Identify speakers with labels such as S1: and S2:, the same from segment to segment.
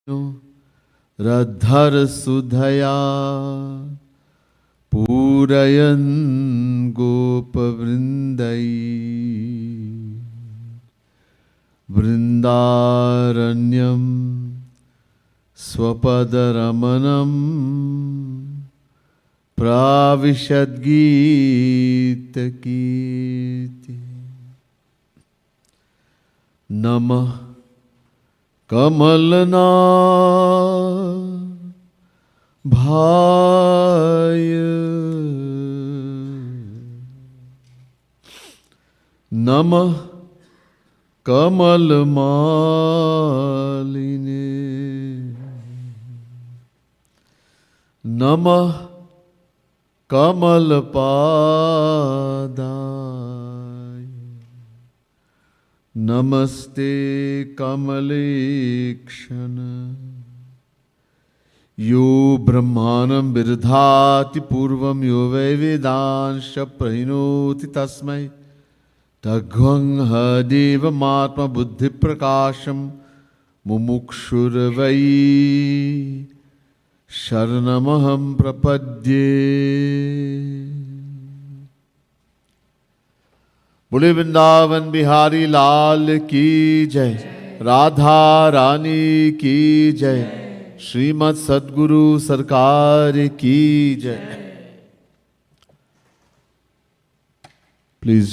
S1: रद्धर सुधया पूरयन् गोपवृन्दै वृन्दारण्यं स्वपदरमणं प्राविशद्गीतकीर्ति। नमः कमलना भाय नमः कमलमालिने नमः कमलपादाय नमस्ते कमलेक्षण। यो ब्रह्माणं विदधाति पूर्वं यो वै वेदांश्च प्रणोति तस्मै तद्भं हदेवमात्मबुद्धिप्रकाशं मुमुक्षुर्वै शरणमहं प्रपद्ये। बोले वृंदावन बिहारी लाल की जय, राधा रानी की जय, श्रीमद् सद्गुरु सरकार की जय। Please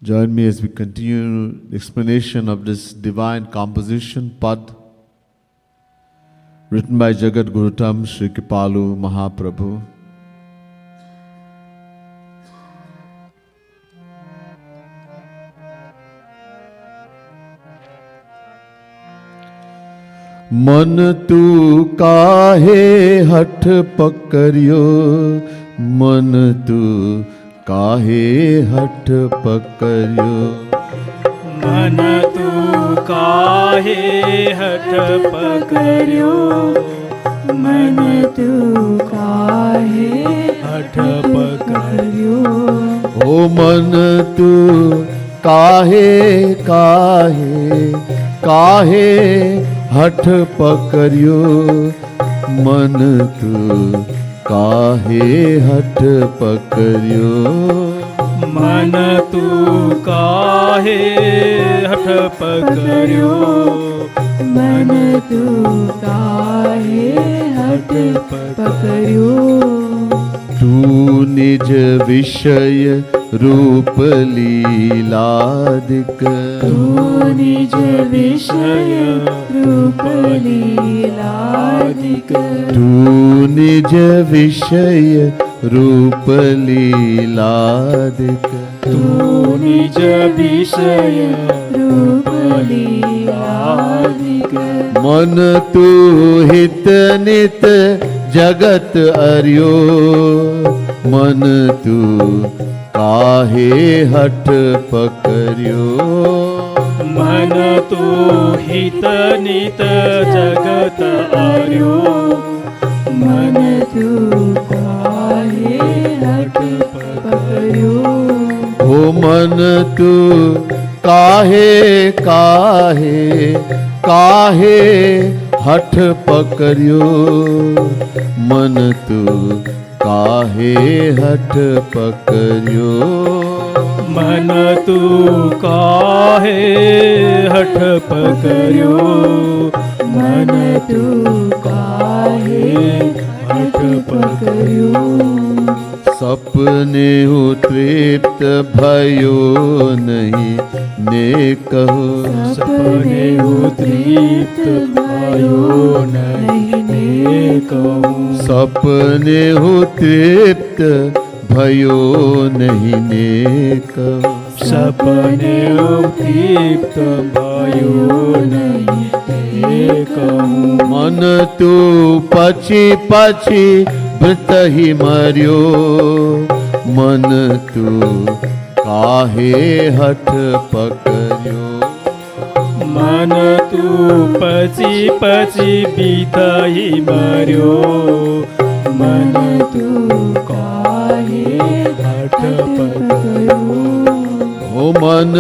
S1: join me as we continue the explanation of this divine composition, Pad, written by Jagat Gurutam Sri Kripalu Mahaprabhu. मन तू काहे हठ पकड़ियो, मन तू काहे हठ पकड़ियो,
S2: मन तू काहे हठ पकड़ियो, मन तू काहे हठ पकड़ियो।
S1: ओ मन तू काहे काहे काहे हठ पकड़ियो, मन तू काहे हठ पकड़ियो,
S2: मन तू काहे हठ पकड़ियो, मन तू काहे हठ पकड़ियो।
S1: तू निज विषय रूप लीलादिक,
S2: तू निज विषय रूप लीलादिक,
S1: तू निज विषय रूप लीलादिक,
S2: तू निज विषय रूप लीलादिक।
S1: मन तू हित नित जगत अर्यो, मन तू काहे हठ पकड़ियो,
S2: मन तू हित नित जगत अर्यो, मन तू काहे हठ पकड़ियो।
S1: ओ मन तू काहे काहे काहे हठ पकड़ियो, मन तू काहे हठ पकड़ियो,
S2: मन तू काहे हठ पकड़ियो, मन तू काहे हठ पकड़ियो।
S1: सपने हो तृप्त भयो नहीं ने कहो,
S2: सपने हो तृप्त भयो नहीं ने कहो,
S1: सपने हो तृप्त भयो नहीं ने कहो,
S2: सपने हो तृप्त भयो नहीं ने कहो।
S1: मन तू पछी पछी व्रत ही मरियो, मन तू काहे हठ पकड़ियो,
S2: मन तू पची पची बीत ही मरियो, मन तू काहे हठ पकड़ियो,
S1: ओ मन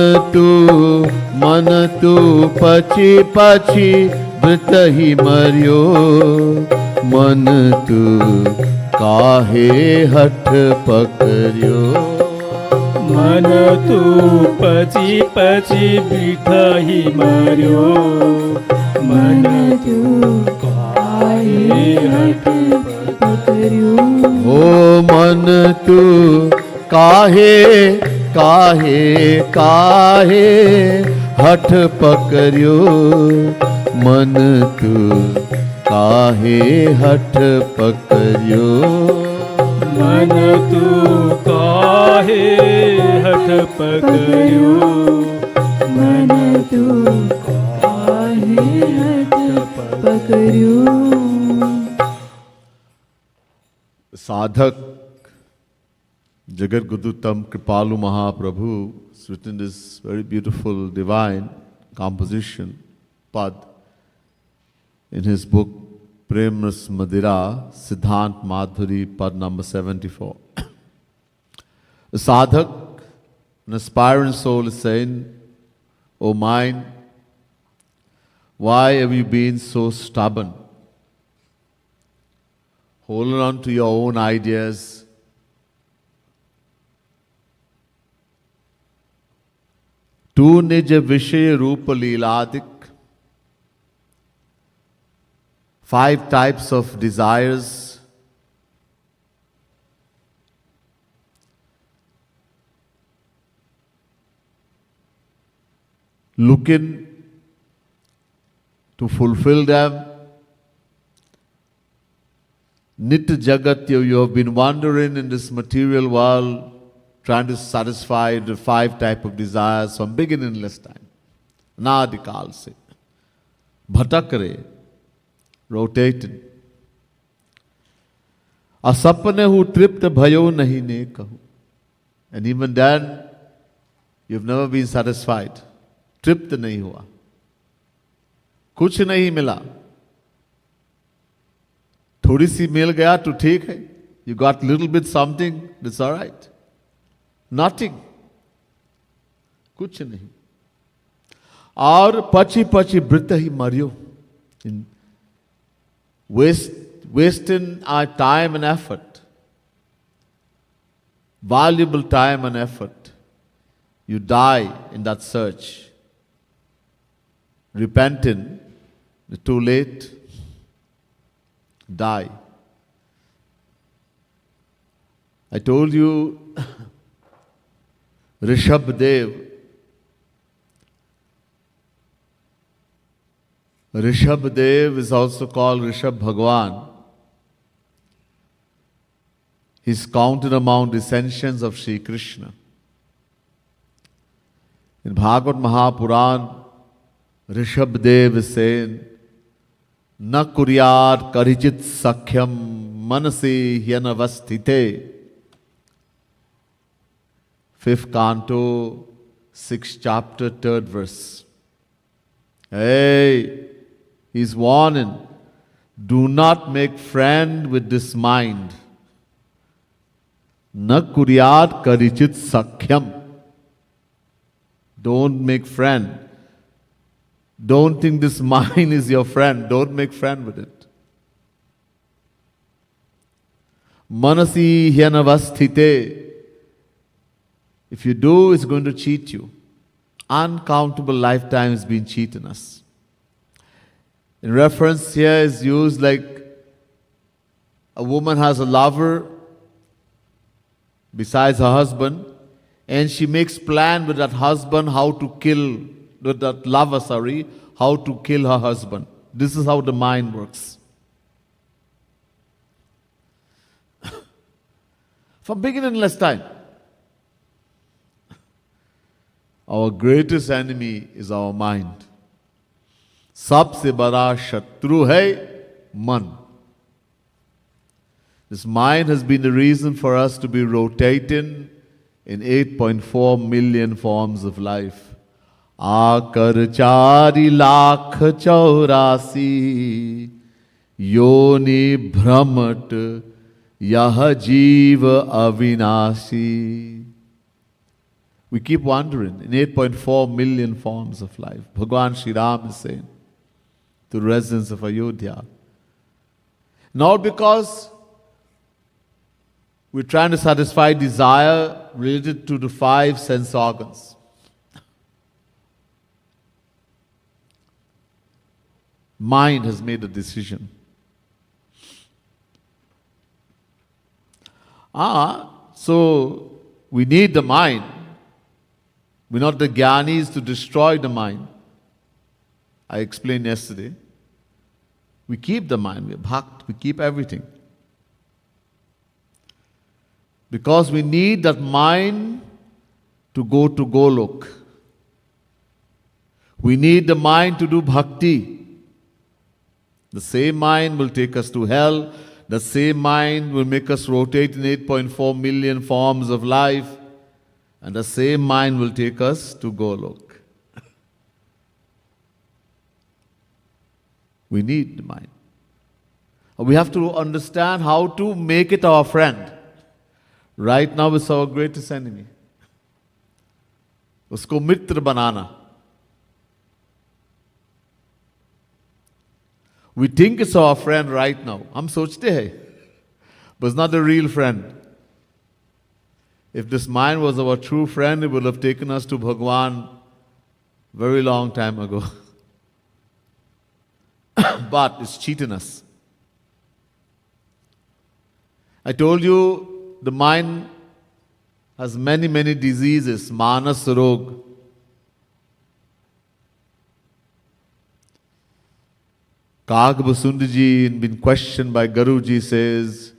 S1: तू पची पची वृत ही मरियो मन तू काहे हठ पकड़ियो
S2: मन तू पची पची बीठही मर्यो मन तू काहे हठ पकड़ियो
S1: ओ मन तू काहे काहे काहे हठ पकड़ियो मन तू काहे हठ पकड़ियो
S2: मन तू काहे हठ पकड़ियो मन तू काहे हठ पकड़ियो
S1: साधक Jagat Gurutam Kripalu Mahaprabhu has written this very beautiful divine composition, Pad, in his book Premras Madira, Siddhant Madhuri, Pad number 74. A sadhak, an aspiring soul is saying, "O mind, why have you been so stubborn? Holding on to your own ideas, तू निज विषय रूप लीलादिक." 5 types of desires. Looking to fulfill them. Nitya Jagat, you have been wandering in this material world, trying to satisfy the 5 types of desires from beginningless time. Anadikal se. Bhatak rahe, rotated. Asapne hu tript bhayo nahi ne kahu. And even then, you've never been satisfied. Tript nahi hua. Kuch nahi mila. Thodi si mil gaya to theek hai. You got little bit something, that's all right. Nothing. कुछ नहीं. और पची पची वृत ही मरियो. Wasting our time and effort. Valuable time and effort. You die in that search. Repenting, too late. Die. I told you Rishabdev is also called Rishab Bhagwan. He's counted among descendants of Sri Krishna. In Bhagavad Mahapuran, Rishabdev is saying, "Na kuryat karijit sakhyam manasi hyanavasthite." 5th canto, 6th chapter, 3rd verse. Hey, he's warning, do not make friend with this mind. Na kuryat karichit sakhyam. Don't make friend. Don't think this mind is your friend. Don't make friend with it. Manasi hyanavasthite. If you do, it's going to cheat you. Uncountable lifetimes been cheating us. In reference here is used like a woman has a lover besides her husband, and she makes plan with that husband how to kill, with that lover, how to kill her husband. This is how the mind works. From beginningless time. Our greatest enemy is our mind. सबसे बड़ा शत्रु है मन. This mind has been the reason for us to be rotating in 8.4 million forms of life. आकर 4,84,000 योनि भ्रमट यह जीव अविनाशी. We keep wandering in 8.4 million forms of life. Bhagwan Sri Ram is saying to the residents of Ayodhya. Not because we're trying to satisfy desire related to the 5 sense organs. Mind has made a decision. So we need the mind. We're not the jnanis to destroy the mind. I explained yesterday. We keep the mind, we're bhakt, we keep everything. Because we need that mind to go to Golok. We need the mind to do bhakti. The same mind will take us to hell. The same mind will make us rotate in 8.4 million forms of life. And the same mind will take us to Golok. We need the mind. We have to understand how to make it our friend. Right now it's our greatest enemy. Usko mitra banana. We think it's our friend right now. हम सोचते हैं, but it's not a real friend. If this mind was our true friend, it would have taken us to Bhagwan very long time ago. But it's cheating us. I told you the mind has many, many diseases. Manas Rog. Kagbasundji, been questioned by Guruji, says,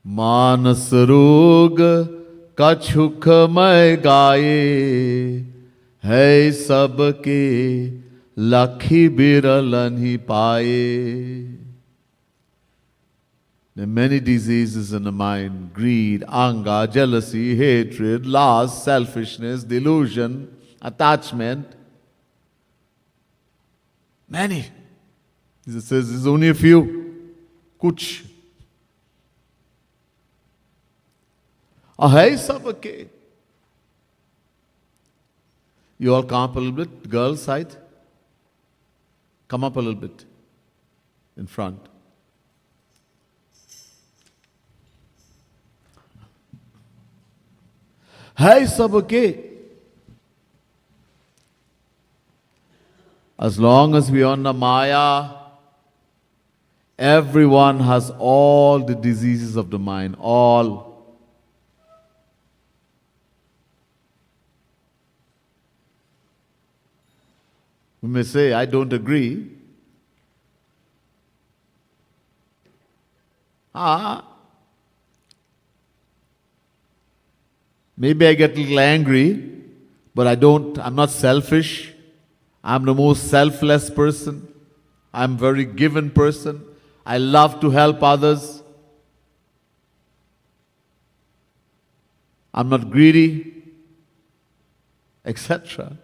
S1: Manas Rog kachuk mai gaye hai sabke lakhi biralan hi paaye. There are many diseases in the mind: greed, anger, jealousy, hatred, lust, selfishness, delusion, attachment. Many. He says there's only a few. Kuch. Hai sabke. You all come up a little bit, girls' side. Come up a little bit in front. Hai sabke. As long as we are on the Maya, everyone has all the diseases of the mind, all. We may say, I don't agree. Maybe I get a little angry, but I'm not selfish. I'm the most selfless person. I'm a very given person. I love to help others. I'm not greedy, etc.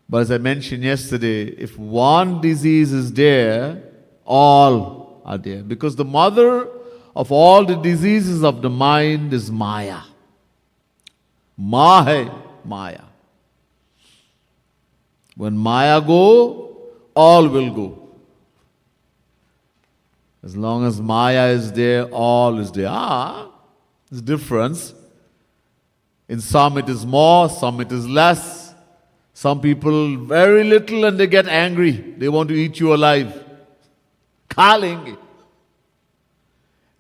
S1: But as I mentioned yesterday, if one disease is there, all are there. Because the mother of all the diseases of the mind is Maya. Ma hai Maya. When Maya go, all will go. As long as Maya is there, all is there. There's difference. In some it is more, some it is less. Some people very little and they get angry. They want to eat you alive. Kha lenge.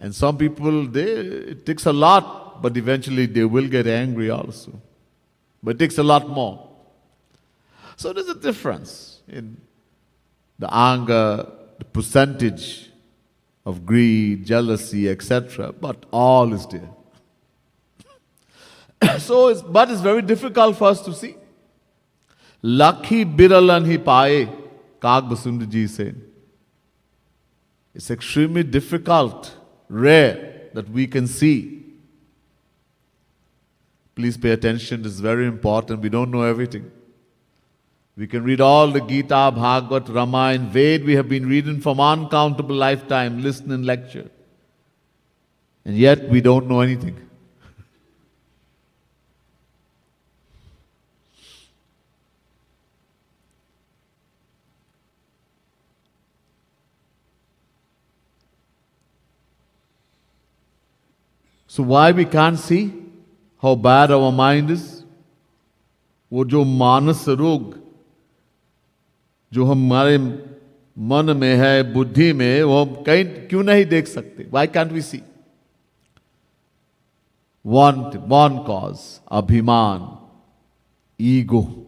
S1: And some people, it takes a lot, but eventually they will get angry also. But it takes a lot more. So there's a difference in the anger, the percentage of greed, jealousy, etc. But all is there. But it's very difficult for us to see. Lakhi biralan hi paaye, Kagbasundji said. It's extremely difficult, rare, that we can see. Please pay attention, this is very important. We don't know everything. We can read all the Gita, Bhagavad, Ramayana, Ved, we have been reading from uncountable lifetime, listen and lecture. And yet we don't know anything. So why we can't see how bad our mind is? वो जो मानस रोग जो हमारे मन में है, बुद्धि में, वो हम कहीं क्यों नहीं देख सकते? Why can't we see? One cause, abhiman, ego.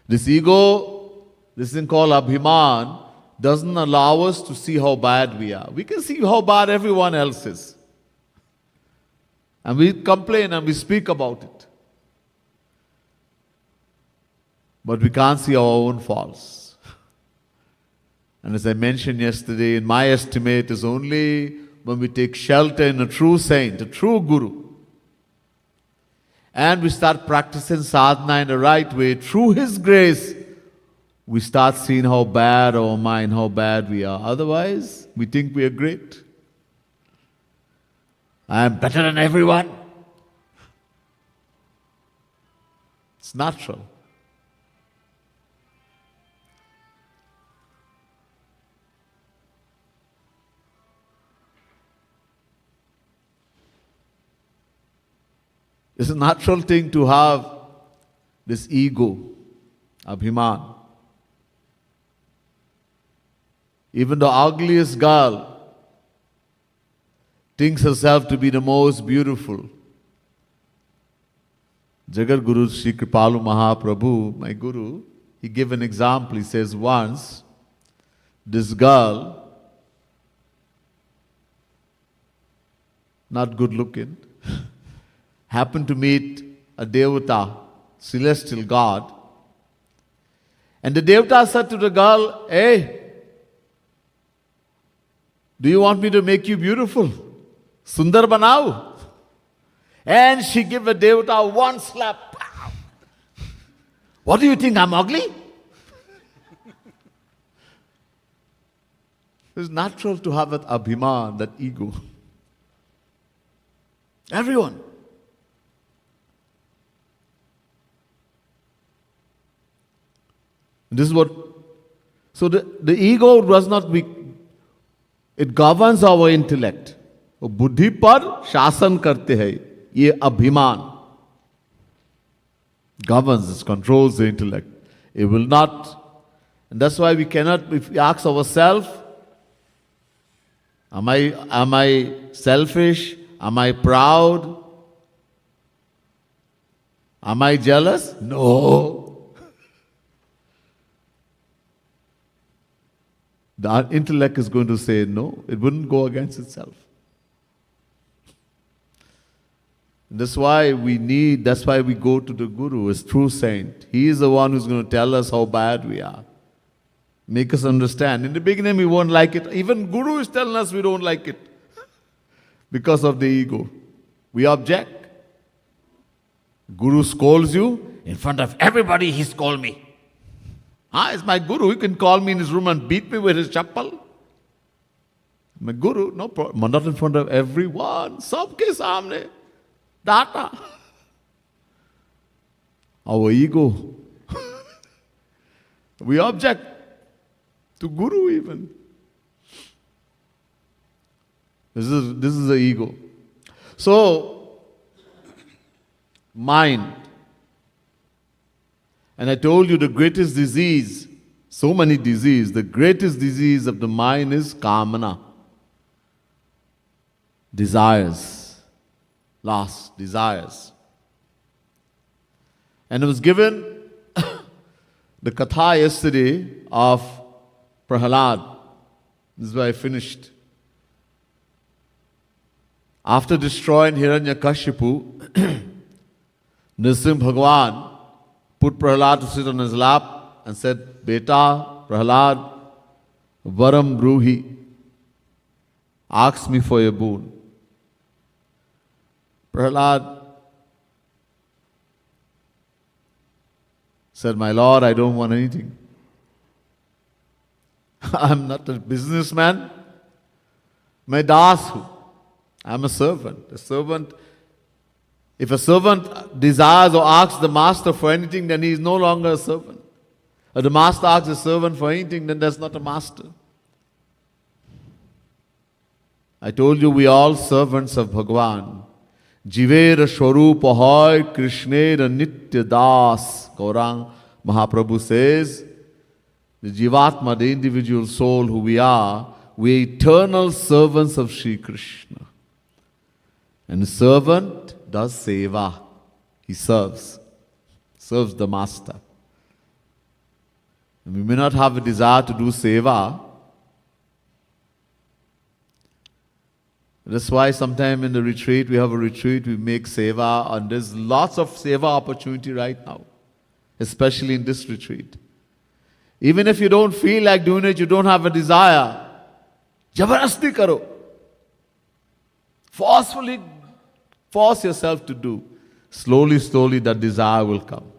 S1: This ego, this thing called abhiman, doesn't allow us to see how bad we are. We can see how bad everyone else is. And we complain and we speak about it. But we can't see our own faults. And as I mentioned yesterday, in my estimate, is only when we take shelter in a true saint, a true guru, and we start practicing sadhana in the right way, through his grace, we start seeing how bad our mind, how bad we are. Otherwise, we think we are great. I am better than everyone. It's natural. It's a natural thing to have this ego, abhiman. Even the ugliest girl thinks herself to be the most beautiful. Jagat Guru Sri Kripalu Mahaprabhu, my guru, he gave an example. He says once, this girl, not good looking, happened to meet a Devata, celestial god. And the Devata said to the girl, hey, do you want me to make you beautiful? Sundar banao. And she gave a Devata one slap. What do you think, I'm ugly? It's natural to have that abhiman, that ego. Everyone. This is what, so the ego does not be, it governs our intellect. वो बुद्धि पर शासन करते हैं, ये अभिमान governs, it controls the intellect. It will not, and that's why we cannot, if we ask ourselves, am I selfish? Am I proud? Am I jealous? No. The intellect is going to say no. It wouldn't go against itself. That's why that's why we go to the Guru, as true saint. He is the one who's going to tell us how bad we are. Make us understand. In the beginning we won't like it. Even Guru is telling us we don't like it. Because of the ego. We object. Guru scolds you. In front of everybody he scolds me. It's my Guru. He can call me in his room and beat me with his chappal. My Guru, no problem. Not in front of everyone. Sabke samne. Data. Our ego. We object to Guru even. This is the ego. So, mind. And I told you the greatest disease, so many diseases, the greatest disease of the mind is kamana. Desires. Lust, desires. And it was given the katha yesterday of Prahalad. This is where I finished. After destroying Hiranyakashipu, Nrsimha Bhagwan put Prahalad to sit on his lap and said, Beta, Prahalad, Varam Bruhi, ask me for a boon. Prahalad said, my Lord, I don't want anything. I'm not a businessman. मैं दास हूँ. I'm a servant. A servant, if a servant desires or asks the master for anything, then he is no longer a servant. If the master asks a servant for anything, then that's not a master. I told you we all servants of Bhagwan. Jivera Shwarupa Hoy Krishnera Nitya Das. Gaurang Mahaprabhu says, the Jivatma, the individual soul who we are eternal servants of Sri Krishna. And the servant does seva. He serves the master. And we may not have a desire to do seva. That's why sometime in the retreat, we have a retreat, we make seva, and there's lots of seva opportunity right now, especially in this retreat. Even if you don't feel like doing it, you don't have a desire, jabarasti karo. Forcefully force yourself to do. Slowly that desire will come.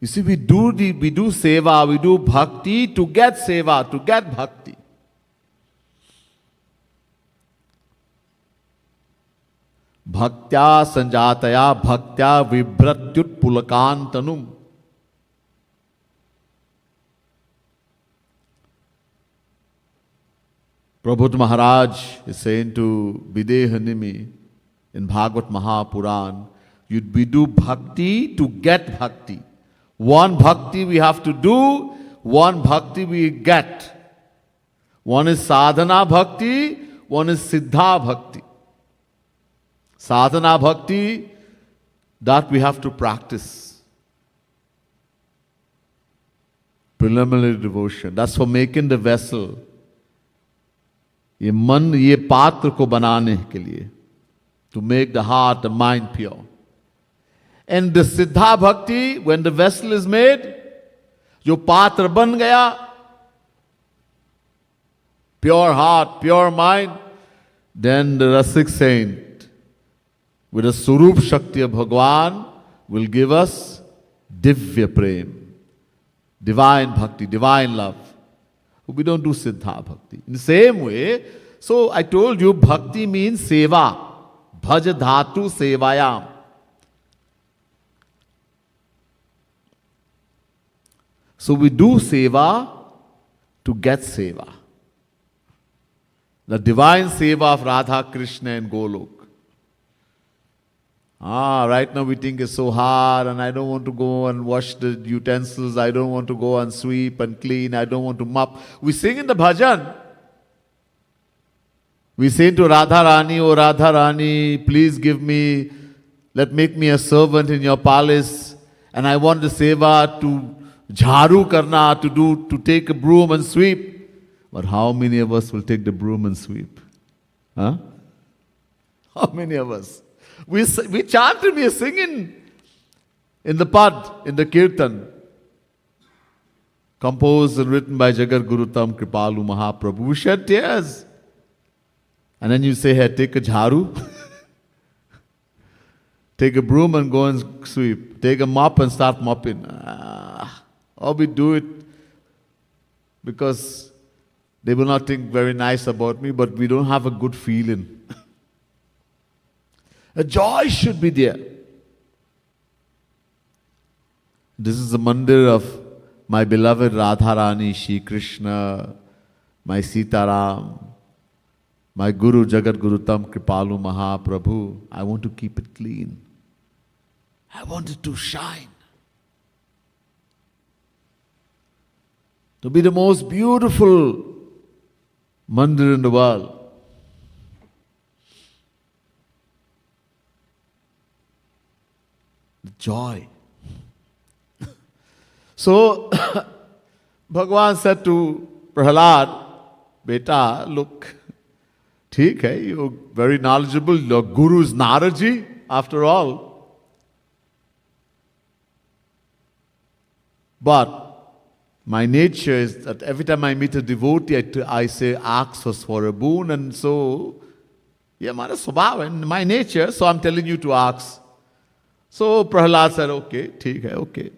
S1: You see, we do seva, we do bhakti to get seva, to get bhakti. Bhaktya sanjataya bhaktya vibhratyut pulakantanum. Prabhupada Maharaj is saying to Videhanimi in Bhagavad Mahapuran, we do bhakti to get bhakti. One bhakti we have to do, one bhakti we get. One is sadhana bhakti, one is siddha bhakti. Sadhana bhakti, that we have to practice. Preliminary devotion. That's for making the vessel. ये मन ये पात्र को बनाने के लिए, to make the heart, the mind pure. And the siddha bhakti, when the vessel is made, जो पात्र बन गया, pure heart, pure mind, then the Rasik saint, with the Surup Shakti of Bhagwan, will give us Divya Prem, divine bhakti, divine love. We don't do siddha bhakti. In the same way, so I told you, bhakti means seva. Bhaj dhatu sevayam. So we do seva to get seva. The divine seva of Radha, Krishna and Golok. Right now we think it's so hard and I don't want to go and wash the utensils, I don't want to go and sweep and clean, I don't want to mop. We sing in the bhajan. We say to Radha Rani, oh Radha Rani, please make me a servant in your palace, and I want the seva to jharu karna, to take a broom and sweep. But how many of us will take the broom and sweep? How many of us? We chant and we are singing in the pad, in the Kirtan, composed and written by Jagat Guru Tam Kripalu Mahaprabhu. We shed tears. And then you say, hey, take a jharu, take a broom and go and sweep, take a mop and start mopping. Or we do it because they will not think very nice about me, but we don't have a good feeling. A joy should be there. This is the mandir of my beloved Radharani, Shri Krishna, my Sitaram, my Guru Jagat Guru Tam Kripalu Mahaprabhu. I want to keep it clean. I want it to shine. To be the most beautiful mandir in the world. Joy. So, Bhagwan said to Prahlad, Beta, look, ठीक है, you're very knowledgeable, your guru is Naraji, after all. But my nature is that every time I meet a devotee, I say, ask us for a boon, and so, yeah, my nature, so I'm telling you to ask. So Prahlad said, okay, ठीक है, okay.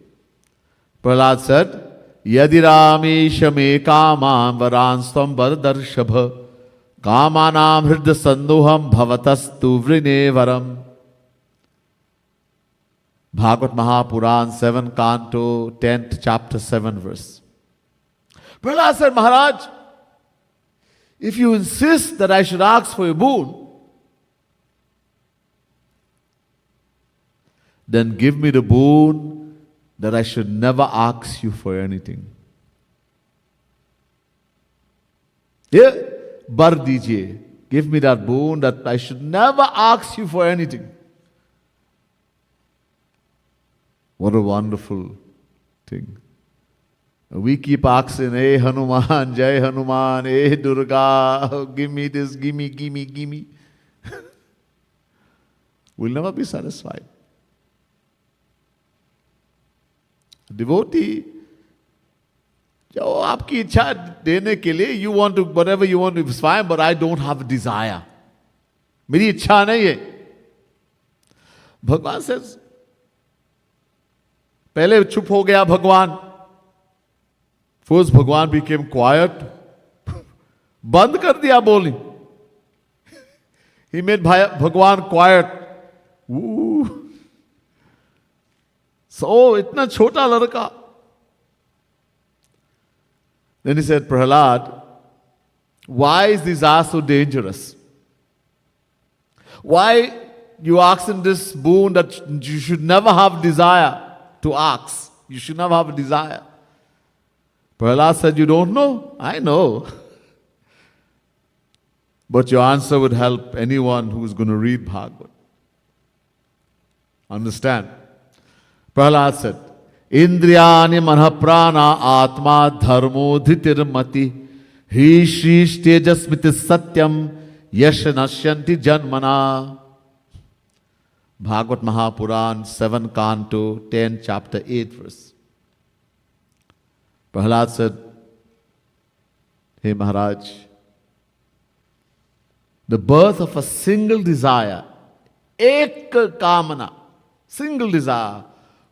S1: Prahlad said, Yadi Ramesham ekamam varanstam vardarshabha kamanam hridya sanduham bhavatastu vrinevaram. Bhagavad Mahapuran, 7th canto, 10th chapter, 7th verse. Prahlad said, Maharaj, If you insist that I should ask for a boon, then give me the boon that I should never ask you for anything. Yeah, bar dijiye. Give me that boon that I should never ask you for anything. What a wonderful thing. We keep asking, hey Hanuman, Jai Hanuman, hey Durga, give me this, give me. We'll never be satisfied. Devotee, जो आपकी इच्छा देने के लिए, you want to, whatever you want, it's fine, but I don't have a desire. मेरी इच्छा नहीं है. भगवान says, पहले चुप हो गया भगवान. First भगवान became quiet. बंद कर दिया बोली. He made भगवान quiet. So इतना छोटा लड़का. Then he said, Prahlad, why is this ask so dangerous? Why you asking this boon that you should never have desire to ask? You should never have a desire. Prahlad said, you don't know? I know. But your answer would help anyone who is going to read Bhagavad. Understand? Prahlad said, Indriyani manhaprana atma dharmo dhritirmati hi shrish tejasmiti satyam yashanashyanti janmana. Bhagavad Mahapuran, 7 Canto, 10 chapter 8 verse. Prahlad said, Hey Maharaj, the birth of a single desire, ek kamana, single desire,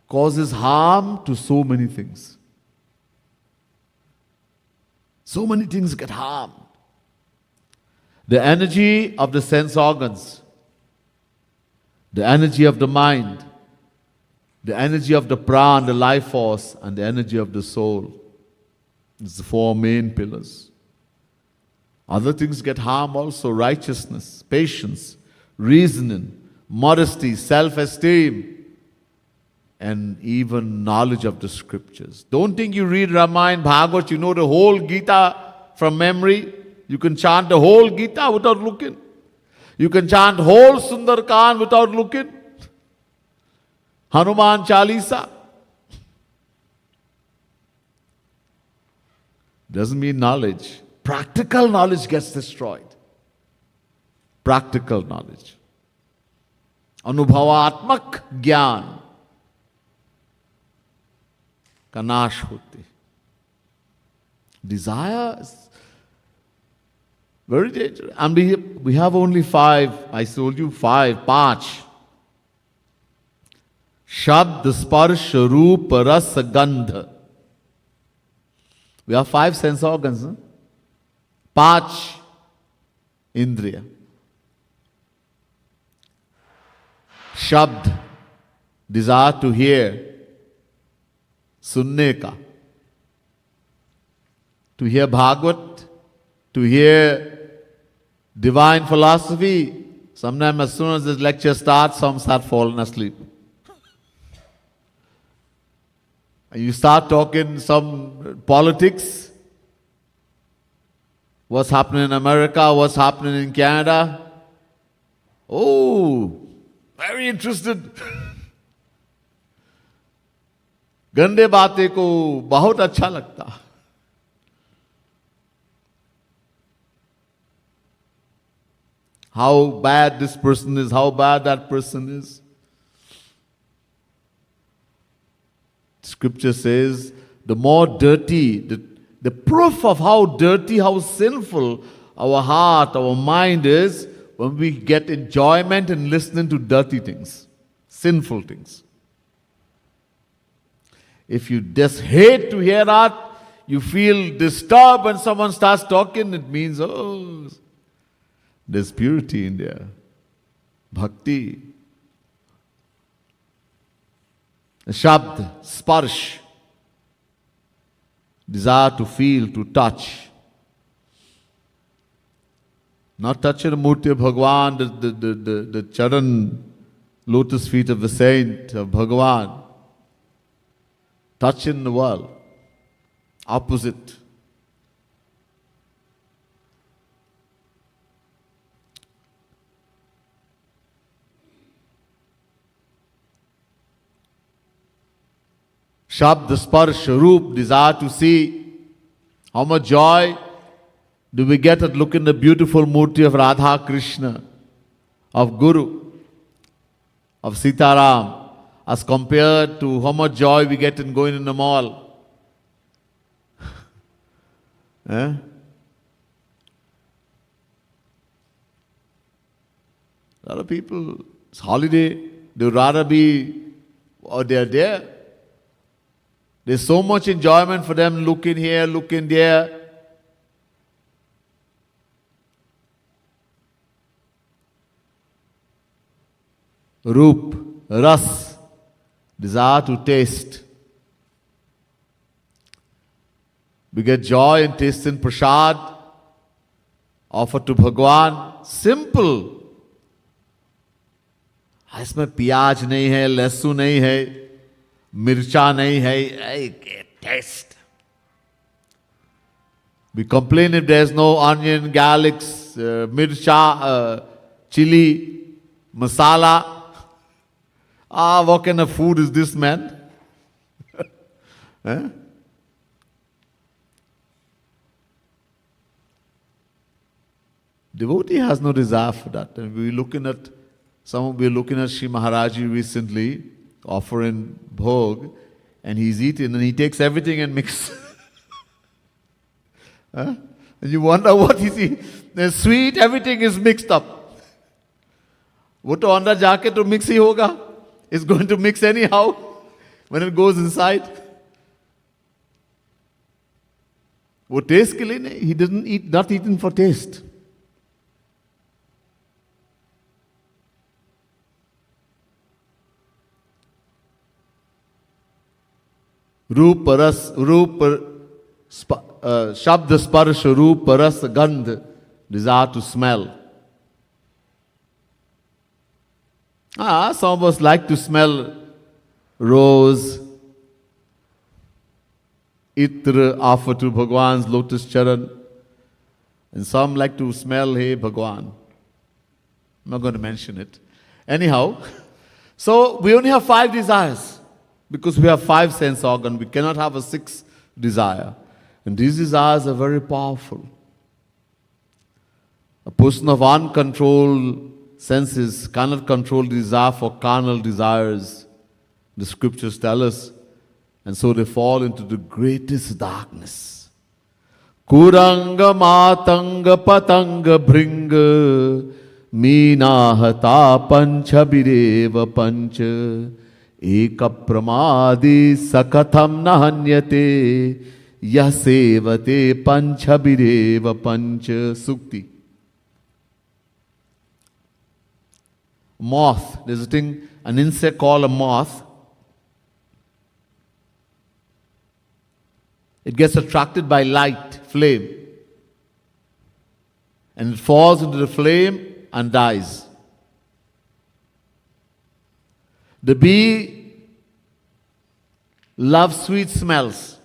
S1: causes harm to so many things. So many things get harmed. The energy of the sense organs, the energy of the mind, the energy of the prana, the life force, and the energy of the soul. It's the 4 main pillars. Other things get harmed also: righteousness, patience, reasoning, modesty, self-esteem, and even knowledge of the scriptures. Don't think you read Ramayana, Bhagavad, you know the whole Gita from memory. You can chant the whole Gita without looking. You can chant whole Sundarkan without looking. Hanuman Chalisa. Doesn't mean knowledge. Practical knowledge gets destroyed. Practical knowledge. Anubhavatmak Gyan का नाश होते. Desire is very dangerous. And we have only 5. I told you 5, 5. Shabd, Sparsh, Roop, Ras, Gandh. We have 5 sense organs. 5 Indriya. Shabd, desire to hear. सुनने का, to hear Bhagavad, to hear divine philosophy. Sometimes as soon as this lecture starts, some start falling asleep. And you start talking some politics, what's happening in America, what's happening in Canada. Oh, very interested. गंदे बातें को बहुत अच्छा लगता. How bad this person is, how bad that person is. Scripture says, the more dirty, the proof of how dirty, how sinful our heart, our mind is, when we get enjoyment in listening to dirty things, sinful things. If you just hate to hear that, you feel disturbed when someone starts talking, it means, oh, there's purity in there. Bhakti. Shabd, Sparsh. Desire to feel, to touch. Not touching the murti of Bhagwan, the charan, lotus feet of the saint of Bhagwan. Touching the world. Opposite. Shabd, Sparsh, Roop, desire to see. How much joy do we get at looking at the beautiful murti of Radha Krishna, of Guru, of Sitaram, as compared to how much joy we get in going in the mall. A lot of people, it's holiday, they would rather be, or they're there. There's so much enjoyment for them, looking here, looking there. Roop, ras, desire to taste. We get joy in tasting prasad offered to Bhagwan. Simple. इसमें प्याज नहीं है, लहसुन नहीं है, मिर्चा नहीं है. Taste. We complain if there's no onion, garlics, mircha, chili, masala. What kind of food is this, man? Eh? Devotee has no desire for that. And we're looking at Sri Maharaji recently, offering Bhog, and he's eating, and he takes everything and mixes. And you wonder what is he? There's sweet, everything is mixed up. वो तो अंदर जाके तो mix ही होगा. It's going to mix anyhow when it goes inside. वो taste के लिए नहीं. He didn't eat, not eaten for taste. रूप रस रूप शब्द स्पर्श रूप रस गंध, desire to smell. Some of us like to smell rose, itra offered to Bhagwan's lotus charan, and some like to smell, hey Bhagwan. I'm not going to mention it. Anyhow, so we only have 5 desires. Because we have 5 sense organs, we cannot have a 6th desire. And these desires are very powerful. A person of uncontrolled senses cannot control the desire for carnal desires, the scriptures tell us. And so they fall into the greatest darkness. Kuranga matanga patanga bringa minahata panchabireva pancha Eka pramadi sakatham nahanyate yah sevate panchabireva pancha. Sukti. Moth. There's a thing, an insect called a moth. It gets attracted by light, flame. And it falls into the flame and dies. The bee loves sweet smells.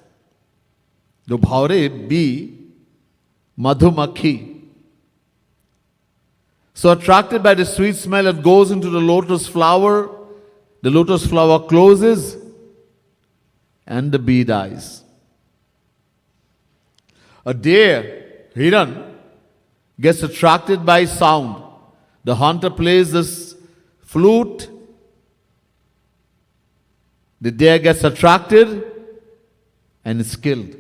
S1: The bhaure bee, madhumakhi. So attracted by the sweet smell, it goes into the lotus flower. The lotus flower closes and the bee dies. A deer, hiran, gets attracted by sound. The hunter plays this flute. The deer gets attracted and is killed.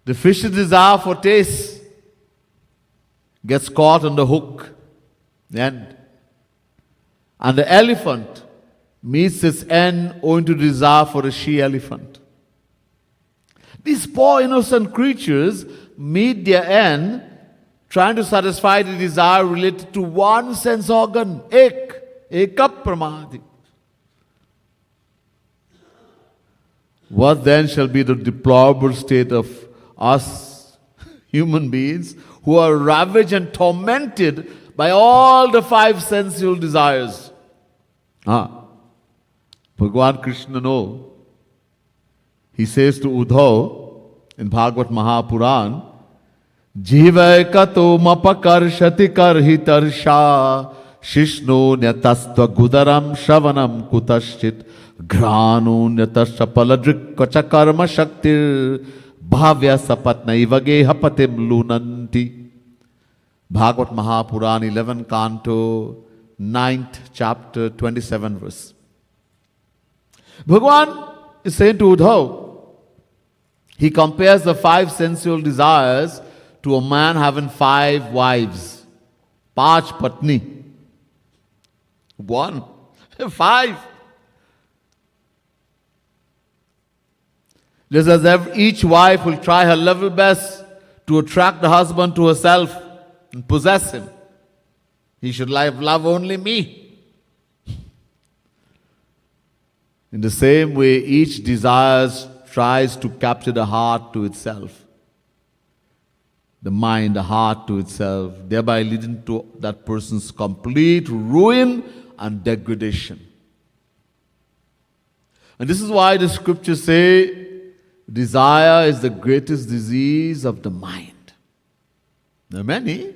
S1: The fish's desire for taste gets caught on the hook, the end. And the elephant meets its end owing to desire for a she-elephant. These poor innocent creatures meet their end trying to satisfy the desire related to one sense organ, ekap pramadi. What then shall be the deplorable state of us human beings who are ravaged and tormented by all the five sensual desires. Bhagwan Krishna know. He says to Uddhav in Bhagavad Mahapuran, Jivai kato mapakarshati karhitarsha shishno nyatastva gudaram shavanam kutaschit grano nyatasya paladrik kachakarma shaktir bhavya sapatnaiva gehapatim lunanti. Bhagavad Mahapuran, 11th canto, 9th chapter, 27 verse. Bhagwan is saying to Uddhav, he compares the five sensual desires to a man having 5 wives. Panch patni. 1. 5. Just as each wife will try her level best to attract the husband to herself and possess him. He should love only me. In the same way, each desire tries to capture the heart to itself. The mind, the heart to itself, thereby leading to that person's complete ruin and degradation. And this is why the scriptures say, desire is the greatest disease of the mind. There are many.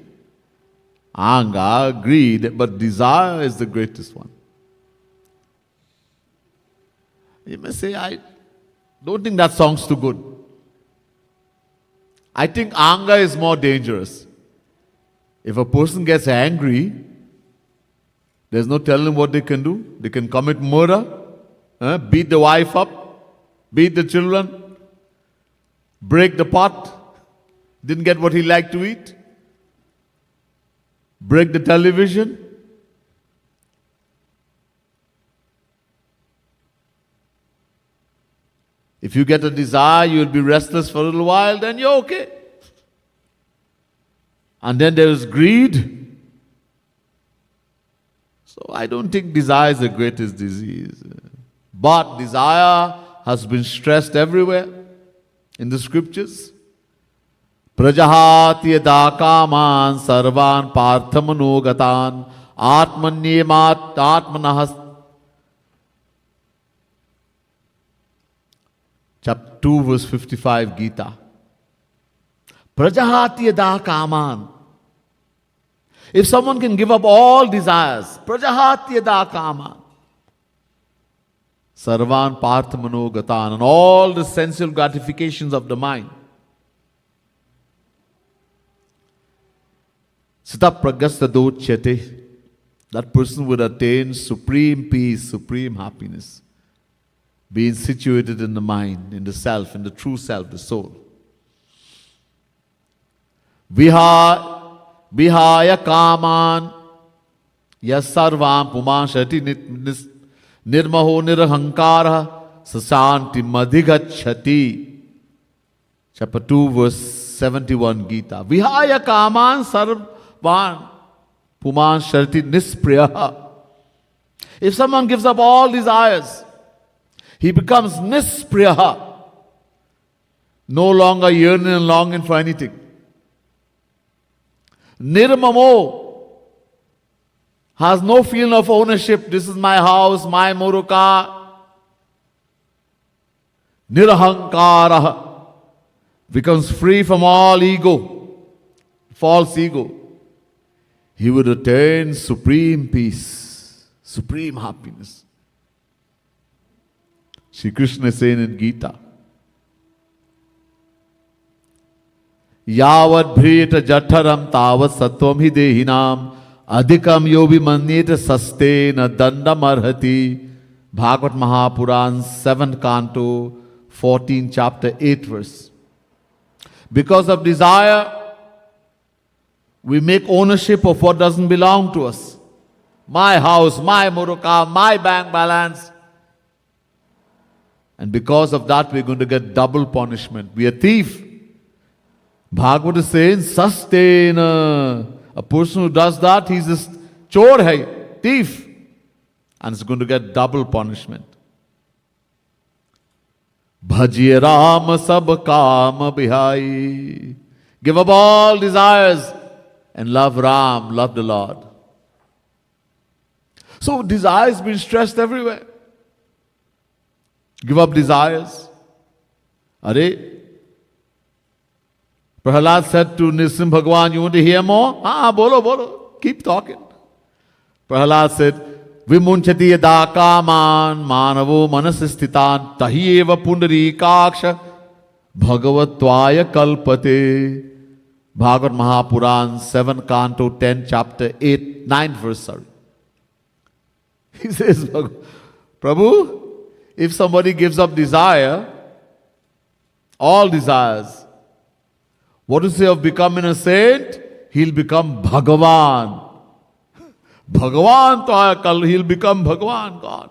S1: Anger, greed, but desire is the greatest one. You may say, I don't think that song's too good. I think anger is more dangerous. If a person gets angry, there's no telling what they can do. They can commit murder, beat the wife up, beat the children, break the pot, didn't get what he liked to eat, break the television. If you get a desire, you will be restless for a little while, then you're okay. And then there is greed. So I don't think desire is the greatest disease. But desire has been stressed everywhere in the scriptures. Prajahati yada kaman sarvan parthamanogatan atmanyemat atmanahas. Chapter 2 verse 55 Gita. Prajahati yada kaman. If someone can give up all desires, prajahati yada kaman. Sarvan parthamanogatan, and all the sensual gratifications of the mind. Sita pragasadochyate. That person would attain supreme peace, supreme happiness. Being situated in the mind, in the self, in the true self, the soul. Vihaya kaman yasarvam pumanshati nirmaho nirahankara sasanti madhigachati. Chapter 2 verse 71 Gita. Vihaya kaman sarvan pumanshati nispriyaha. If someone gives up all desires, he becomes nispriyaha, no longer yearning and longing for anything. Nirmamo has no feeling of ownership. This is my house, my moruka. Nirahankara becomes free from all ego, false ego. He would attain supreme peace, supreme happiness. Shri Krishna is saying in Gita, Yavad bhriyata jatharam tavat sattvam hi dehinam adhikam yobi manyeta sastena dandam arhati. Bhagavad Mahapuran, 7th canto, 14th chapter, 8th verse. Because of desire, we make ownership of what doesn't belong to us. My house, my muruka, my bank balance. And because of that, we're going to get double punishment. We are thief. Bhagavad is saying, sustainer. A person who does that, he's a chor hai, thief. And it's going to get double punishment. Bhajiye Ram sab kaam bihai. Give up all desires and love Ram, love the Lord. So desires being stressed everywhere. Give up desires. Are Prahlad said to Nisim Bhagwan, you want to hear more? Bolo, bolo. Keep talking. Prahlad said, Vimunchati yada kaman manavo manasisthitan tahieva pundarikaksha bhagavatvaya kalpate. Bhagavad Mahapuran, 7 Canto, 10 chapter, 8, 9 verse, sorry. He says, Prabhu, if somebody gives up desire, all desires, what to say of becoming a saint? He'll become Bhagavan. Bhagavan to kal, he'll become Bhagavan, God.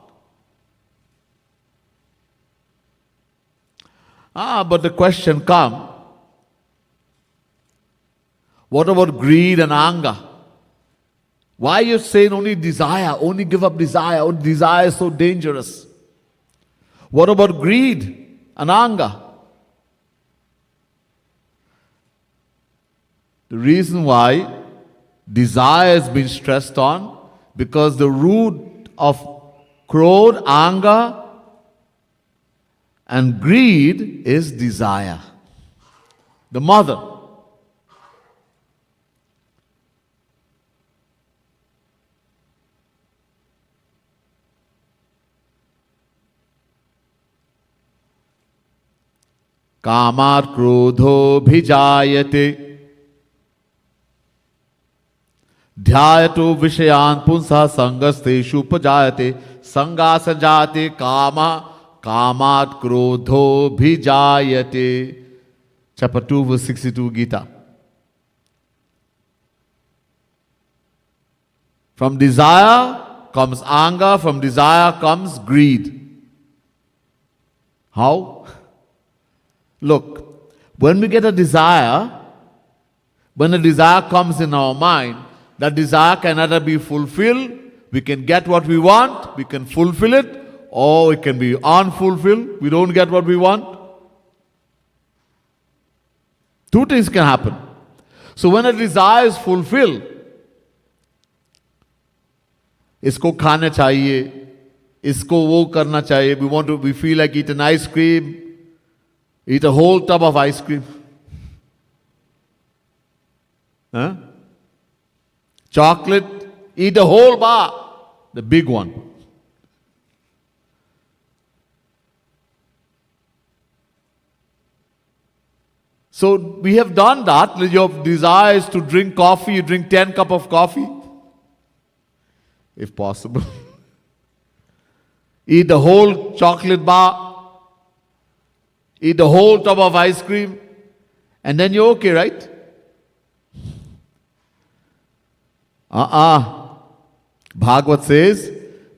S1: But the question comes, what about greed and anger? Why are you saying only desire, only give up desire, only desire is so dangerous? What about greed and anger? The reason why desire has been stressed on, because the root of krodh, anger, and greed is desire. The mother. Kamat krodho bhijayate dhyayato vishayan punsa sangasteshu pajayate sangasajate kamat krodho bhijayate. Chapter 2 verse 62 Gita. From desire comes anger, from desire comes greed. How? Look, when we get a desire, when a desire comes in our mind, that desire can either be fulfilled, we can get what we want, we can fulfill it, or it can be unfulfilled, we don't get what we want. Two things can happen. So when a desire is fulfilled, isko khana chahiye, isko wo karna chahiye, we feel like eat an ice cream, eat a whole tub of ice cream. Huh? Chocolate, eat a whole bar, the big one. So we have done that. Your desire is to drink coffee, you drink 10 cups of coffee, if possible. Eat the whole chocolate bar, eat the whole tub of ice cream, and then you're okay, right? Bhagavad says,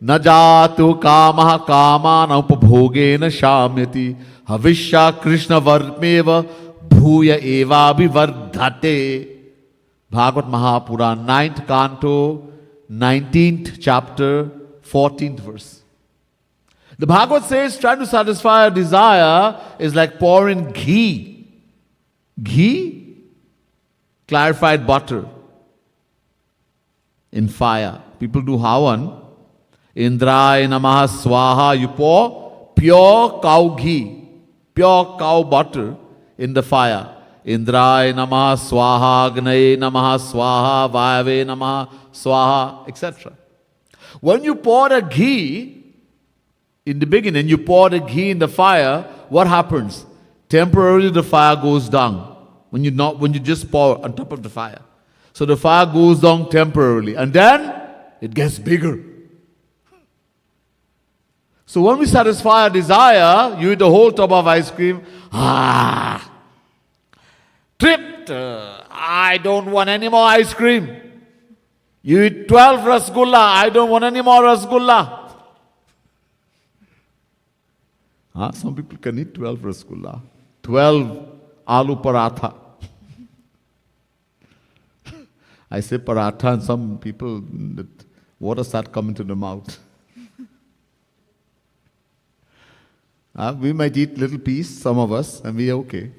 S1: Na jatu kamaha kamana upabhogena shamyati havishya krishna varmeva bhuya eva vivardhate. Bhagavad Mahapuran, 9th Canto, 19th chapter, 14th verse. The Bhagavad says trying to satisfy a desire is like pouring ghee. Ghee? Clarified butter in fire. People do havan. Indraya namaha swaha. You pour pure cow ghee, pure cow butter in the fire. Indraya namaha swaha, agnaye namaha swaha, vayave namaha swaha, etc. When you pour the ghee, in the beginning, you pour the ghee in the fire, what happens? Temporarily the fire goes down. When you just pour on top of the fire. So the fire goes down temporarily. And then it gets bigger. So when we satisfy a desire, you eat the whole tub of ice cream. Tripped. I don't want any more ice cream. You eat 12 rasgulla. I don't want any more rasgulla. Some people can eat 12 rasgulla, 12 aloo paratha. I say paratha and some people, water start coming to the mouth. We might eat little piece, some of us, and we are okay.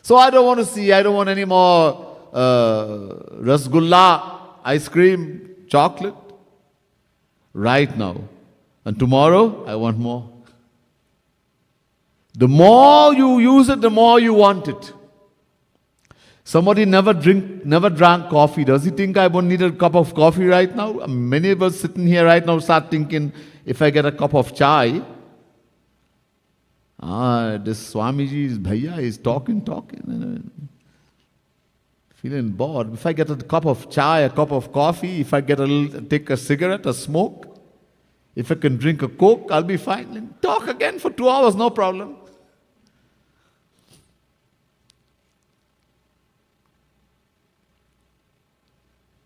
S1: So I don't want to see, I don't want any more rasgulla, ice cream, chocolate. Right now. And tomorrow, I want more. The more you use it, the more you want it. Somebody never drank coffee. Does he think I won't need a cup of coffee right now? Many of us sitting here right now start thinking, if I get a cup of chai, this Swamiji's bhaiya is talking. Feeling bored. If I get a cup of chai, a cup of coffee, if I take a cigarette, a smoke, if I can drink a Coke, I'll be fine. And talk again for 2 hours, no problem.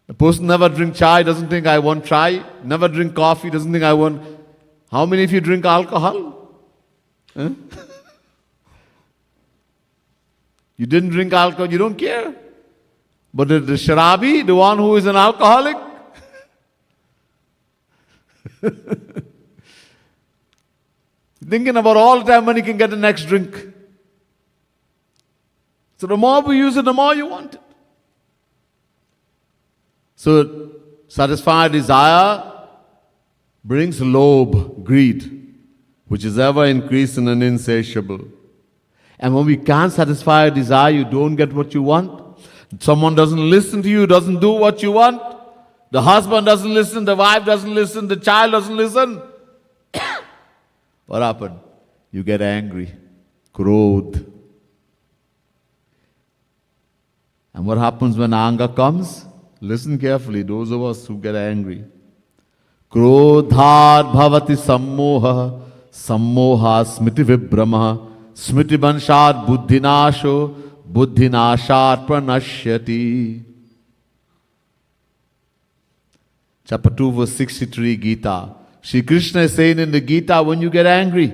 S1: A person never drink chai, doesn't think I want chai. Never drink coffee, doesn't think I want. How many of you drink alcohol? Huh? You didn't drink alcohol, you don't care. But the sharabi, the one who is an alcoholic, thinking about all the time when he can get the next drink. So the more we use it, the more you want it. So satisfied desire brings lobe, greed, which is ever increasing and insatiable. And when we can't satisfy a desire, you don't get what you want. Someone doesn't listen to you, doesn't do what you want. The husband doesn't listen, the wife doesn't listen, the child doesn't listen. What happened? You get angry. Krodh. And what happens when anger comes? Listen carefully, those of us who get angry. Krodhat bhavati sammoha, sammoha smiti vibrama, smiti banshat buddhinasho, buddhinashat pranashyati. Chapter 2 verse 63 Gita. Shri Krishna is saying in the Gita, when you get angry,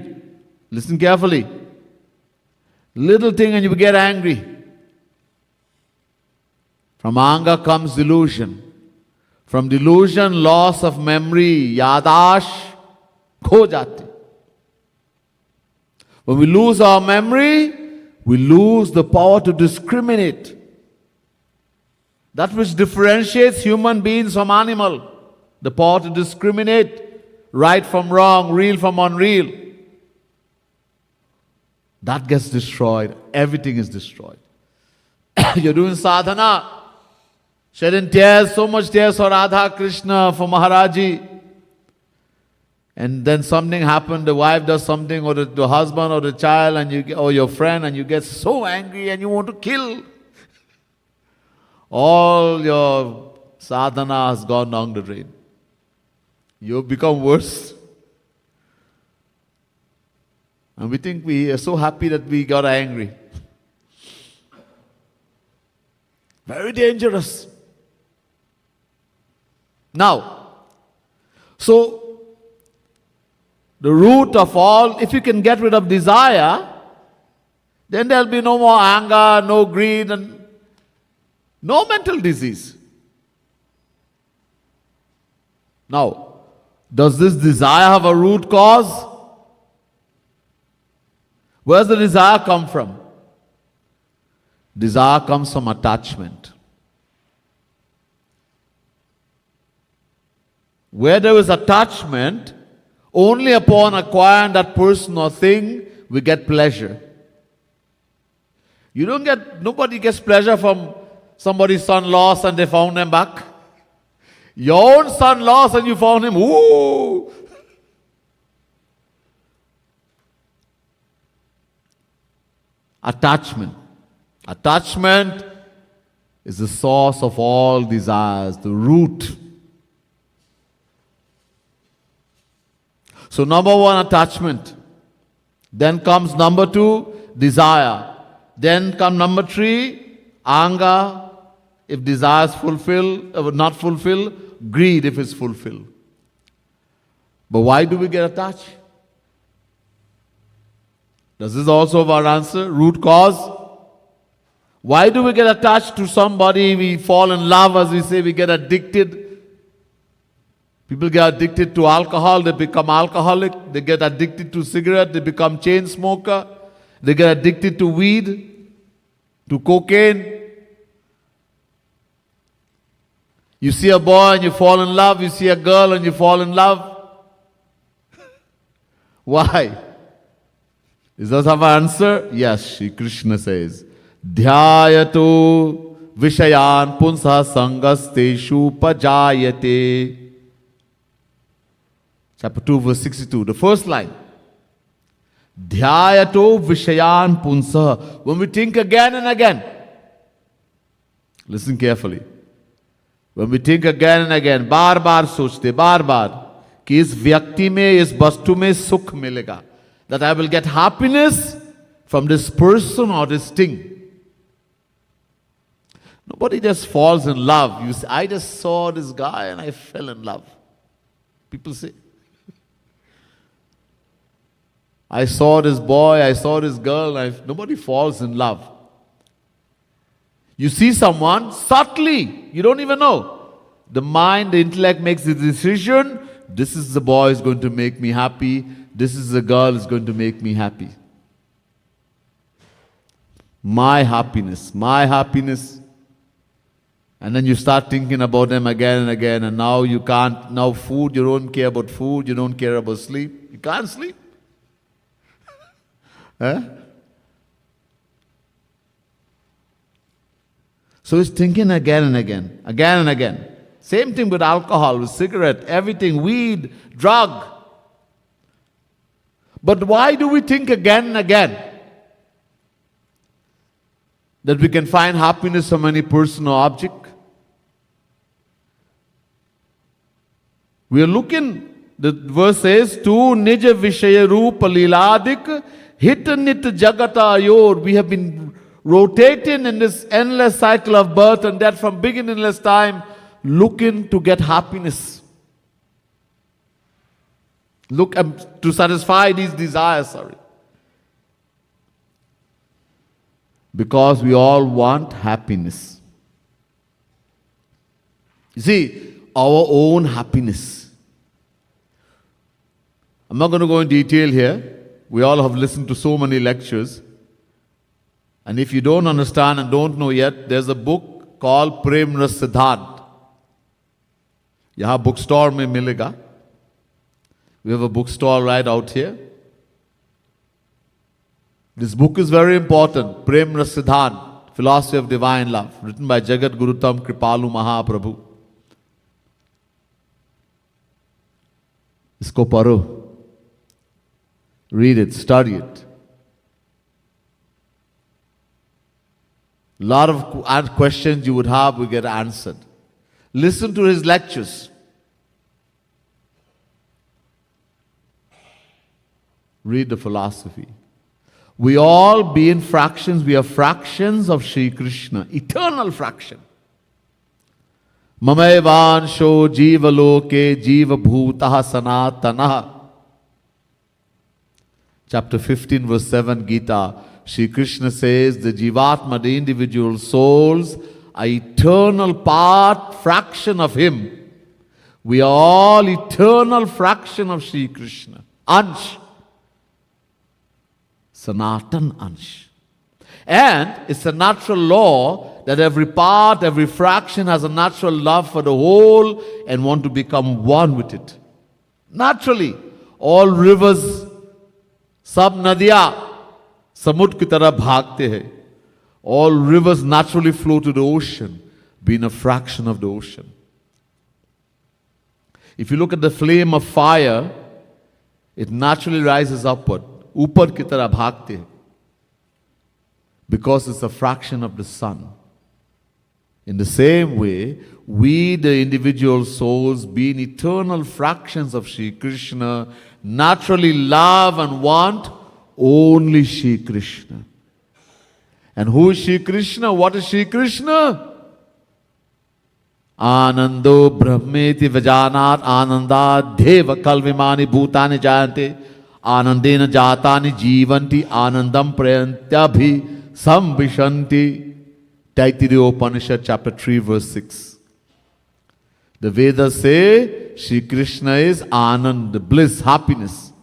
S1: listen carefully. Little thing and you get angry. From anger comes delusion. From delusion, loss of memory, yadash, kho jati. When we lose our memory, we lose the power to discriminate. That which differentiates human beings from animal. The power to discriminate right from wrong, real from unreal. That gets destroyed. Everything is destroyed. You're doing sadhana. Shedding tears, so much tears for Radha Krishna, for Maharaji. And then something happened, the wife does something, or the husband, or the child, or your friend, and you get so angry and you want to kill. All your sadhana has gone down the drain. You've become worse. And we think we are so happy that we got angry. Very dangerous. Now, so the root of all, if you can get rid of desire, then there'll be no more anger, no greed, and no mental disease. Now, does this desire have a root cause? Where does the desire come from? Desire comes from attachment. Where there is attachment, only upon acquiring that person or thing, we get pleasure. Nobody gets pleasure from somebody's son lost and they found them back. Your own son lost and you found him. Ooh! Attachment. Attachment is the source of all desires, the root. So number one, attachment. Then comes number two, desire. Then come number three, anger, if desire is not fulfilled, greed if it's fulfilled. But why do we get attached? Does this also have our answer? Root cause? Why do we get attached to somebody? We fall in love, as we say, we get addicted. People get addicted to alcohol, they become alcoholic. They get addicted to cigarette, they become chain smoker. They get addicted to weed. to cocaine. You see a boy and you fall in love. You see a girl and you fall in love. Why? Is that our answer? Yes, Shri Krishna says, Dhyayato Vishayan Punsa Sangasteshu Pajayate. Chapter 2, verse 62, the first line. Dhyayato Vishayan Punsa. When we think again and again, listen carefully. When we think again and again, बार बार सोचते, बार बार कि इस व्यक्ति में, इस वस्तु में सुख मिलेगा, that I will get happiness from this person or this thing. Nobody just falls in love. You say, I just saw this guy and I fell in love. People say, I saw this boy, I saw this girl, nobody falls in love. You see someone, subtly, you don't even know. The mind, the intellect makes the decision, this is the boy who's going to make me happy, this is the girl who's going to make me happy. My happiness, my happiness. And then you start thinking about them again and again, and now you can't, now food, you don't care about food, you don't care about sleep. You can't sleep. Huh? So he's thinking again and again, again and again. Same thing with alcohol, with cigarette, everything, weed, drug. But why do we think again and again that we can find happiness from any person or object? We are looking, the verse says, Tu nija vishaya rupa liladik hit nit jagata yor. We have been rotating in this endless cycle of birth and death from beginningless time, looking to get happiness. Look to satisfy these desires, Because we all want happiness. You see, our own happiness. I'm not going to go in detail here. We all have listened to so many lectures. And if you don't understand and don't know yet, there's a book called Prem Ras Siddhant. Yahan bookstore mein milega. We have a bookstore right out here. This book is very important. Prem Ras Siddhant, Philosophy of Divine Love, written by Jagat Gurutam Kripalu Mahaprabhu. Isko paro. Read it, study it. A lot of questions you would have will get answered. Listen to his lectures. Read the philosophy. We all being fractions, we are fractions of Sri Krishna, eternal fraction. Mamaevansho jiva loke jiva bhutaha sanatanaha. Chapter 15, verse 7, Gita, Shri Krishna says, the Jivatma, the individual souls, are eternal part, fraction of Him. We are all eternal fraction of Shri Krishna. Ansh. Sanatan Ansh. And it's a natural law that every part, every fraction has a natural love for the whole and want to become one with it. Naturally, all rivers, सब नदियाँ समुद्र की तरह भागते हैं. All rivers naturally flow to the ocean, being a fraction of the ocean. If you look at the flame of fire, it naturally rises upward. ऊपर की तरह भागते हैं. Because it's a fraction of the sun. In the same way, we, the individual souls, being eternal fractions of Sri Krishna, naturally love and want only Sri Krishna. And who is Sri Krishna? What is Sri Krishna? Anando brahmeti vajanat ananda deva kalvimani bhutani jayante anandena jatani jivanti anandam prayantyabhi samvishanti. Taittiriya Upanishad chapter 3 verse 6. The Vedas say Shri Krishna is Anand, bliss, happiness.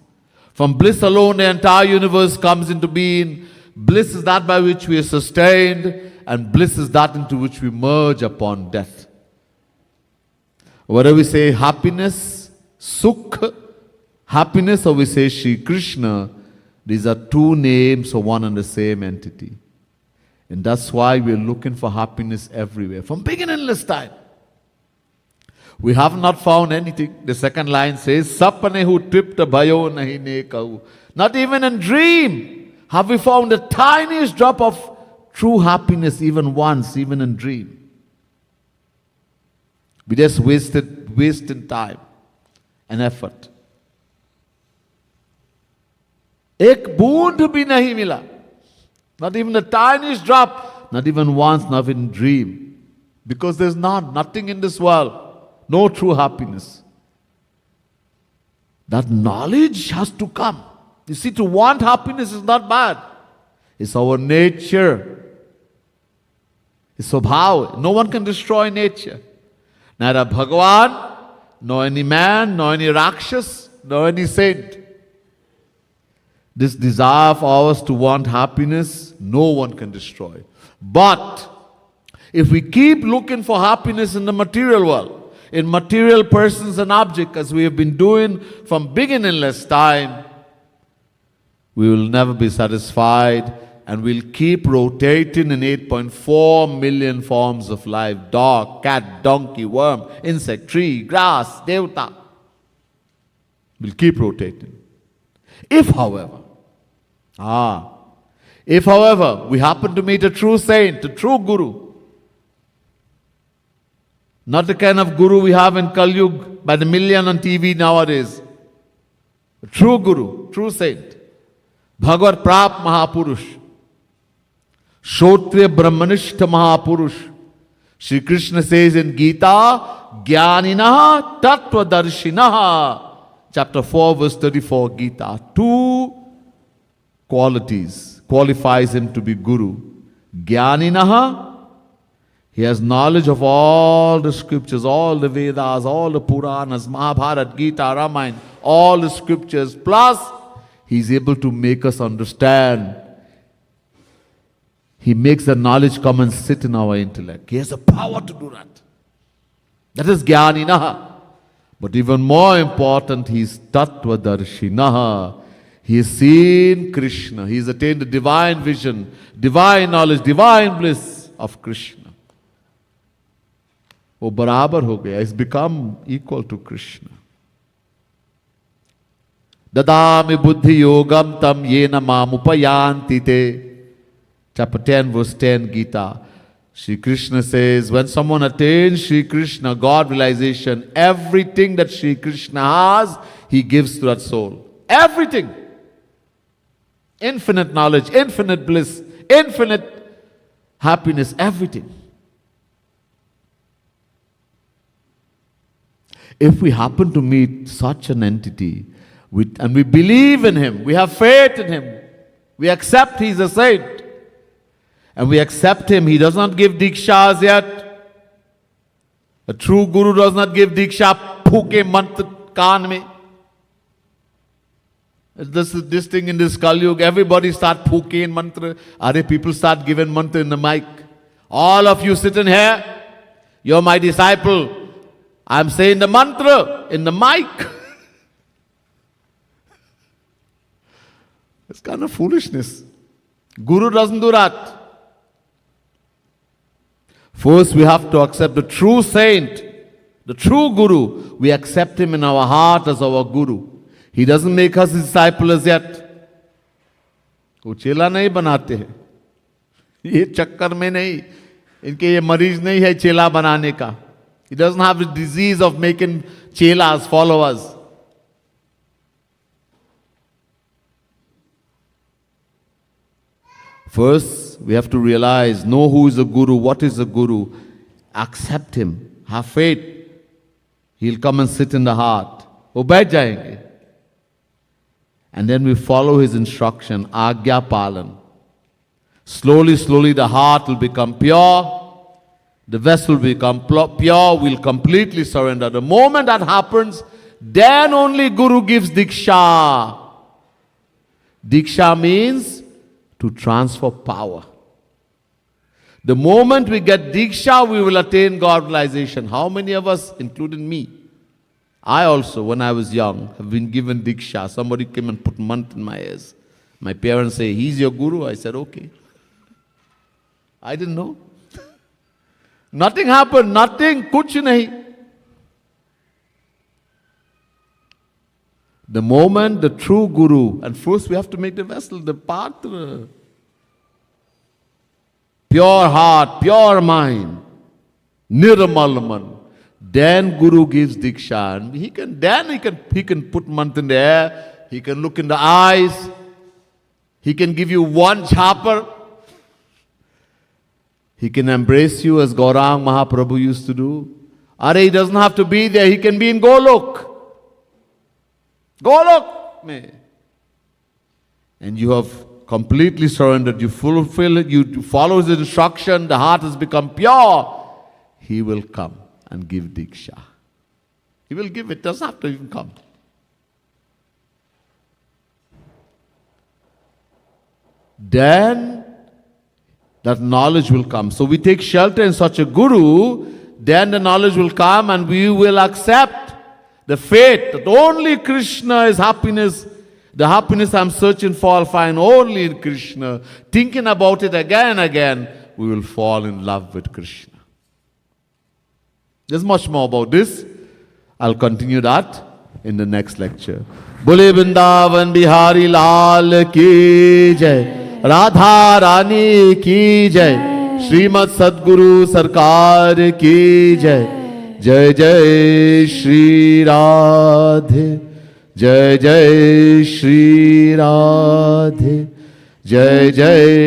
S1: From bliss alone the entire universe comes into being. bliss is that by which we are sustained, and bliss is that into which we merge upon death. Whether we say happiness, Sukh, happiness, or we say Shri Krishna, these are two names of one and the same entity. And that's why we're looking for happiness everywhere, from beginningless time. We have not found anything. The second line says, Sapanehu tripta bhayo nahi nekahu. Not even in dream have we found the tiniest drop of true happiness, even once, even in dream. We just wasted time and effort. Ek boond bhi nahi mila. Not even the tiniest drop, not even once, not even in dream. Because there's nothing in this world. No true happiness. That knowledge has to come. You see, to want happiness is not bad. It's our nature. It's Swabhav. No one can destroy nature. Neither Bhagavan, nor any man, nor any Rakshas, nor any saint. This desire of ours to want happiness, no one can destroy. But if we keep looking for happiness in the material world, in material persons and objects, as we have been doing from beginningless time, we will never be satisfied, and we'll keep rotating in 8.4 million forms of life: dog, cat, donkey, worm, insect, tree, grass, devta. We'll keep rotating. If, however, we happen to meet a true saint, a true guru, not the kind of guru we have in Kali Yuga by the million on TV nowadays. A true guru, true saint, Bhagavad Prap Mahapurush, Shotriya Brahmanishta Mahapurush. Shri Krishna says in Gita, Jnaninaha Tattva Darshinaha, chapter 4, verse 34, Gita. Two qualities qualifies him to be guru. Jnaninaha, he has knowledge of all the scriptures, all the Vedas, all the Puranas, Mahabharata, Gita, Ramayana, all the scriptures, plus he is able to make us understand. He makes the knowledge come and sit in our intellect. He has the power to do that. That is Jnaninaha. But even more important, he is Tattva Darshinaha. He has seen Krishna. He has attained the divine vision, divine knowledge, divine bliss of Krishna. वो बराबर हो गया. He's become equal to Krishna. Dadami buddhi yogam tam yena mamupayanti te. Chapter 10, verse 10, Gita. Shri Krishna says, when someone attains Shri Krishna, God realization, everything that Shri Krishna has, he gives to that soul. Everything. Infinite knowledge, infinite bliss, infinite happiness, everything. If we happen to meet such an entity, and we believe in him, we have faith in him, we accept he's a saint, and we accept him, he does not give diksha as yet. A true guru does not give diksha, phuke mantra kaan mein. This thing in this Kali Yuga, everybody start phuke mantra. People start giving mantra in the mic. All of you sitting here, you're my disciple. I'm saying the mantra in the mic. It's kind of foolishness. Guru doesn't do that. First, we have to accept the true saint, the true guru. We accept him in our heart as our guru. He doesn't make us his disciple as yet. वो चेला नहीं बनाते हैं. ये चक्कर में नहीं. इनके ये मरीज नहीं है चेला बनाने का. He doesn't have the disease of making chelas, followers. First, we have to realize, know who is a guru, what is a guru. Accept him. Have faith. He'll come and sit in the heart. वो बैठ जाएंगे. And then we follow his instruction, Agya Palan. Slowly, slowly the heart will become pure. The vessel will become pure, will completely surrender. The moment that happens, then only Guru gives Diksha. Diksha means to transfer power. The moment we get Diksha, we will attain God realization. How many of us, including me, I also, when I was young, have been given Diksha. Somebody came and put mantra in my ears. My parents say, he's your guru. I said, okay. I didn't know. Nothing happened, nothing, kuch nahi. The moment the true guru, and first we have to make the vessel, the patra. Pure heart, pure mind, nirmal man. Then Guru gives Diksha, and he can put mantra in the air, he can look in the eyes, he can give you one chapper, he can embrace you as Gaurang Mahaprabhu used to do. He doesn't have to be there, he can be in Golok. Golok mein. And you have completely surrendered, you fulfill it, you follow his instruction, the heart has become pure. He will come and give Diksha. He will give it, doesn't have to even come. Then that knowledge will come. So we take shelter in such a guru, then the knowledge will come and we will accept the fate that only Krishna is happiness. The happiness I'm searching for, I'll find only in Krishna. Thinking about it again and again, we will fall in love with Krishna. There's much more about this. I'll continue that in the next lecture. Bole Vrindavan Bihari Lal ki jai, Radha Rani ki jai, Srimad Sadguru Sarkar ki jai. Jai Jai Shri Radhe, Jai Jai Shri Radhe, Jai Jai